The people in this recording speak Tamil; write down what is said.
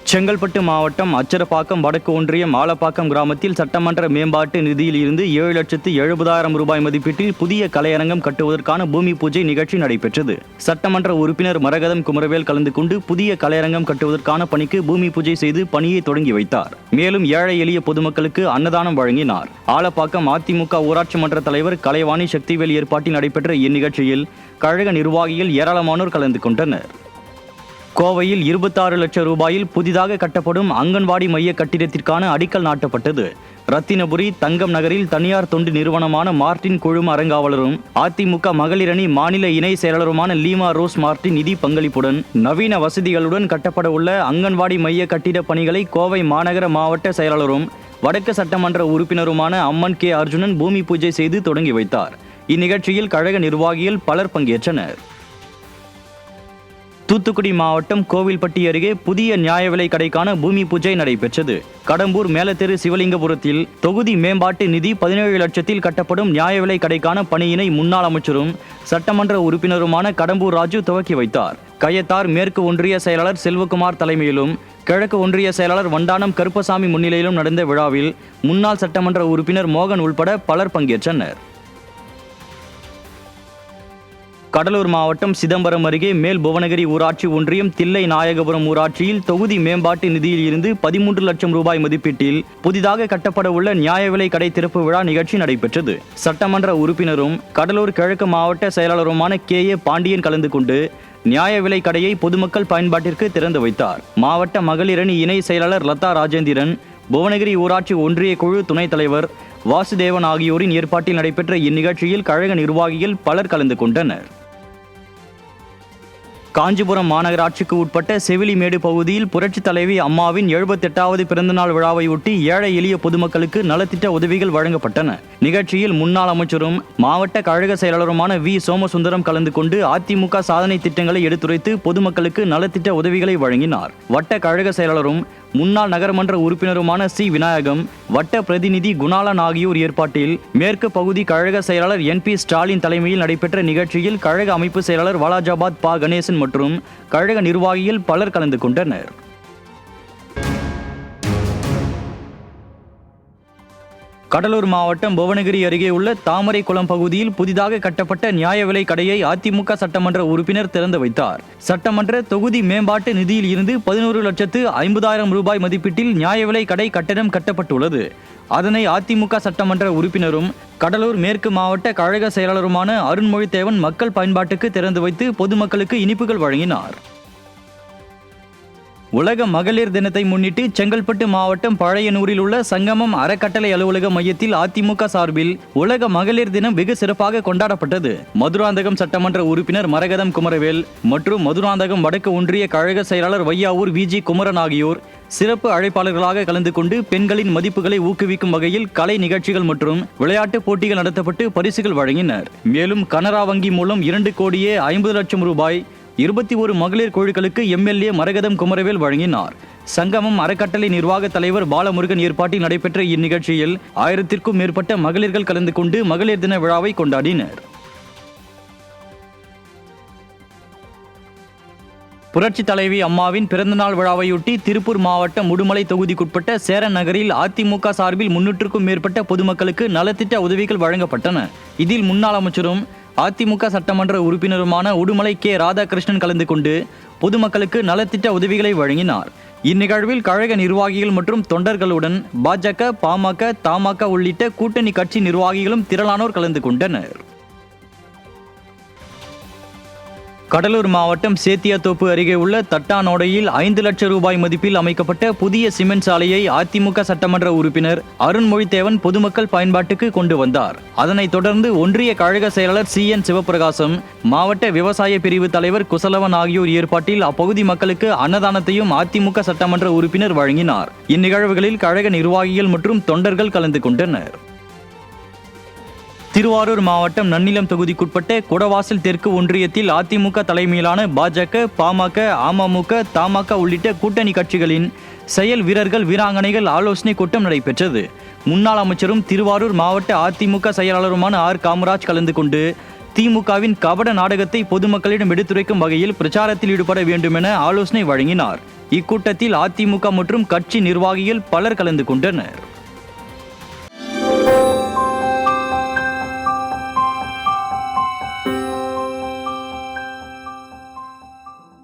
செங்கல்பட்டு மாவட்டம் அச்சரப்பாக்கம் வடக்கு ஒன்றியம் ஆலப்பாக்கம் கிராமத்தில் சட்டமன்ற மேம்பாட்டு நிதியில் இருந்து 7,70,000 ரூபாய் மதிப்பீட்டில் புதிய கலையரங்கம் கட்டுவதற்கான பூமி பூஜை நிகழ்ச்சி நடைபெற்றது. சட்டமன்ற உறுப்பினர் மரகதம் குமரவேல் கலந்து கொண்டு புதிய கலையரங்கம் கட்டுவதற்கான பணிக்கு பூமி பூஜை செய்து பணியை தொடங்கி வைத்தார். மேலும் ஏழை எளிய பொதுமக்களுக்கு அன்னதானம் வழங்கினார். ஆலப்பாக்கம் அதிமுக ஊராட்சி மன்ற தலைவர் கலைவாணி சக்திவேல் ஏற்பாட்டில் நடைபெற்ற இந்நிகழ்ச்சியில் கழக நிர்வாகிகள் ஏராளமானோர் கலந்து கொண்டனர். கோவையில் 26 லட்சம் ரூபாயில் புதிதாக கட்டப்படும் அங்கன்வாடி மைய கட்டிடத்திற்கான அடிக்கல் நாட்டப்பட்டது. ரத்தினபுரி தங்கம் நகரில் தனியார் தொண்டு நிறுவனமான மார்டின் குழும அறங்காவலரும் அதிமுக மகளிரணி மாநில இணை செயலருமான லீமா ரோஸ் மார்டின் நிதி பங்களிப்புடன் நவீன வசதிகளுடன் கட்டப்பட உள்ள அங்கன்வாடி மைய கட்டிட பணிகளை கோவை மாநகர மாவட்ட செயலாளரும் வடக்கு சட்டமன்ற உறுப்பினருமான அம்மன் கே அர்ஜுனன் பூமி பூஜை செய்து தொடங்கி வைத்தார். இந்நிகழ்ச்சியில் கழக நிர்வாகிகள் பலர் பங்கேற்றனர். தூத்துக்குடி மாவட்டம் கோவில்பட்டி அருகே புதிய நியாய விலை கடைக்கான பூமி பூஜை நடைபெற்றது. கடம்பூர் மேலத்தெரு சிவலிங்கபுரத்தில் தொகுதி மேம்பாட்டு நிதி 17 லட்சத்தில் கட்டப்படும் நியாய விலை கடைக்கான பணியினை முன்னாள் அமைச்சரும் சட்டமன்ற உறுப்பினருமான கடம்பூர் ராஜு துவக்கி வைத்தார். கயத்தார் மேற்கு ஒன்றிய செயலாளர் செல்வகுமார் தலைமையிலும் கிழக்கு ஒன்றிய செயலாளர் வண்டானம் கருப்பசாமி முன்னிலையிலும் நடந்த விழாவில் முன்னாள் சட்டமன்ற உறுப்பினர் மோகன் உள்பட பலர் பங்கேற்றனர். கடலூர் மாவட்டம் சிதம்பரம் அருகே மேல் புவனகிரி ஊராட்சி ஒன்றியம் தில்லை நாயகபுரம் ஊராட்சியில் தொகுதி மேம்பாட்டு நிதியில் இருந்து 13 லட்சம் ரூபாய் மதிப்பீட்டில் புதிதாக கட்டப்பட உள்ள நியாய விலை கடை திறப்பு விழா நிகழ்ச்சி நடைபெற்றது. சட்டமன்ற உறுப்பினரும் கடலூர் கிழக்கு மாவட்ட செயலாளருமான கே.ஏ. பாண்டியன் கலந்து கொண்டு நியாய விலை கடையை பொதுமக்கள் பயன்பாட்டிற்கு திறந்து வைத்தார். மாவட்ட மகளிரணி இணை செயலாளர் லதா ராஜேந்திரன், புவனகிரி ஊராட்சி ஒன்றிய குழு துணைத் தலைவர் வாசுதேவன் ஆகியோரின் ஏற்பாட்டில் நடைபெற்ற இந்நிகழ்ச்சியில் கழக நிர்வாகிகள் பலர் கலந்து கொண்டனர். காஞ்சிபுரம் மாநகராட்சிக்கு உட்பட்ட செவிலிமேடு பகுதியில் புரட்சித் தலைவி அம்மாவின் 78வது பிறந்தநாள் விழாவையொட்டி ஏழை எளிய பொதுமக்களுக்கு நலத்திட்ட உதவிகள் வழங்கப்பட்டன. நிகழ்ச்சியில் முன்னாள் அமைச்சரும் மாவட்ட கழக செயலாளருமான வி. சோமசுந்தரம் கலந்து கொண்டு அதிமுக சாதனை திட்டங்களை எடுத்துரைத்து பொதுமக்களுக்கு நலத்திட்ட உதவிகளை வழங்கினார். வட்ட கழக செயலாளரும் முன்னாள் நகரமன்ற உறுப்பினருமான சி. விநாயகம், வட்ட பிரதிநிதி குணாலன் ஆகியோர் ஏற்பாட்டில் மேற்கு பகுதி கழக செயலாளர் NP ஸ்டாலின் தலைமையில் நடைபெற்ற நிகழ்ச்சியில் கழக அமைப்பு செயலாளர் வாலாஜாபாத் பா. கணேசன் மற்றும் கழக நிர்வாகிகள் பலர் கலந்து கொண்டனர். கடலூர் மாவட்டம் புவனகிரி அருகே உள்ள தாமரைக்குளம் பகுதியில் புதிதாக கட்டப்பட்ட நியாய விலை கடையை அதிமுக சட்டமன்ற உறுப்பினர் திறந்து வைத்தார். சட்டமன்ற தொகுதி மேம்பாட்டு நிதியில் இருந்து 11,50,000 ரூபாய் மதிப்பீட்டில் நியாய விலை கடை கட்டடம் கட்டப்பட்டுள்ளது. அதனை அதிமுக சட்டமன்ற உறுப்பினரும் கடலூர் மேற்கு மாவட்ட கழக செயலாளருமான அருண்மொழித்தேவன் மக்கள் பயன்பாட்டுக்கு திறந்து வைத்து பொதுமக்களுக்கு இனிப்புகள் வழங்கினார். உலக மகளிர் தினத்தை முன்னிட்டு செங்கல்பட்டு மாவட்டம் பழையனூரில் உள்ள சங்கமம் அறக்கட்டளை அலுவலக மையத்தில் அதிமுக சார்பில் உலக மகளிர் தினம் வெகு சிறப்பாக கொண்டாடப்பட்டது. மதுராந்தகம் சட்டமன்ற உறுப்பினர் மரகதம் குமரவேல் மற்றும் மதுராந்தகம் வடக்கு ஒன்றிய கழக செயலாளர் வையாவூர் VG குமரன் ஆகியோர் சிறப்பு அழைப்பாளர்களாக கலந்து கொண்டு பெண்களின் மதிப்புகளை ஊக்குவிக்கும் வகையில் கலை நிகழ்ச்சிகள் மற்றும் விளையாட்டு போட்டிகள் நடத்தப்பட்டு பரிசுகள் வழங்கினர். மேலும் கனரா வங்கி மூலம் 2,50,00,000 ரூபாய் 21 மகளிர் குழுக்களுக்கு MLA மரகதம் குமரவேல் வழங்கினார். சங்கமம் அறக்கட்டளை நிர்வாக தலைவர் பாலமுருகன் ஏற்பாட்டில் நடைபெற்ற இந்நிகழ்ச்சியில் 1000க்கும் மேற்பட்ட மகளிர்கள் கலந்து கொண்டு மகளிர் தின விழாவை கொண்டாடினர். புரட்சி தலைவி அம்மாவின் பிறந்தநாள் விழாவையொட்டி திருப்பூர் மாவட்டம் உடுமலை தொகுதிக்குட்பட்ட சேரன் நகரில் அதிமுக சார்பில் 300க்கும் மேற்பட்ட பொதுமக்களுக்கு நலத்திட்ட உதவிகள் வழங்கப்பட்டன. இதில் முன்னாள் அமைச்சரும் அதிமுக சட்டமன்ற உறுப்பினருமான உடுமலை கே. ராதாகிருஷ்ணன் கலந்து கொண்டு பொதுமக்களுக்கு நலத்திட்ட உதவிகளை வழங்கினார். இந்நிகழ்வில் கழக நிர்வாகிகள் மற்றும் தொண்டர்களுடன் பாஜக, பாமக, தமாக உள்ளிட்ட கூட்டணி கட்சி நிர்வாகிகளும் திரளானோர் கலந்து கொண்டனர். கடலூர் மாவட்டம் சேத்தியாத்தோப்பு அருகே உள்ள தட்டானோடையில் 5 லட்சம் ரூபாய் மதிப்பில் அமைக்கப்பட்ட புதிய சிமெண்ட் சாலையை அதிமுக சட்டமன்ற உறுப்பினர் அருண்மொழித்தேவன் பொதுமக்கள் பயன்பாட்டுக்கு கொண்டு வந்தார். அதனைத் தொடர்ந்து ஒன்றிய கழக செயலாளர் CN சிவபிரகாசம், மாவட்ட விவசாய பிரிவு தலைவர் குசலவன் ஆகியோர் ஏற்பாட்டில் அப்பகுதி மக்களுக்கு அன்னதானத்தையும் அதிமுக சட்டமன்ற உறுப்பினர் வழங்கினார். இந்நிகழ்வுகளில் கழக நிர்வாகிகள் மற்றும் தொண்டர்கள் கலந்து கொண்டனர். திருவாரூர் மாவட்டம் நன்னிலம் தொகுதிக்குட்பட்ட குடவாசல் தெற்கு ஒன்றியத்தில் அதிமுக தலைமையிலான பாஜக, பாமக, அமமுக, தமாக உள்ளிட்ட கூட்டணி கட்சிகளின் செயல் வீரர்கள், வீராங்கனைகள் ஆலோசனை கூட்டம் நடைபெற்றது. முன்னாள் அமைச்சரும் திருவாரூர் மாவட்ட அதிமுக செயலாளருமான R. காமராஜ் கலந்து கொண்டு திமுகவின் கபட நாடகத்தை பொதுமக்களிடம் எடுத்துரைக்கும் வகையில் பிரச்சாரத்தில் ஈடுபட வேண்டும் என ஆலோசனை வழங்கினார். இக்கூட்டத்தில் அதிமுக மற்றும் கட்சி நிர்வாகிகள் பலர் கலந்து கொண்டனர்.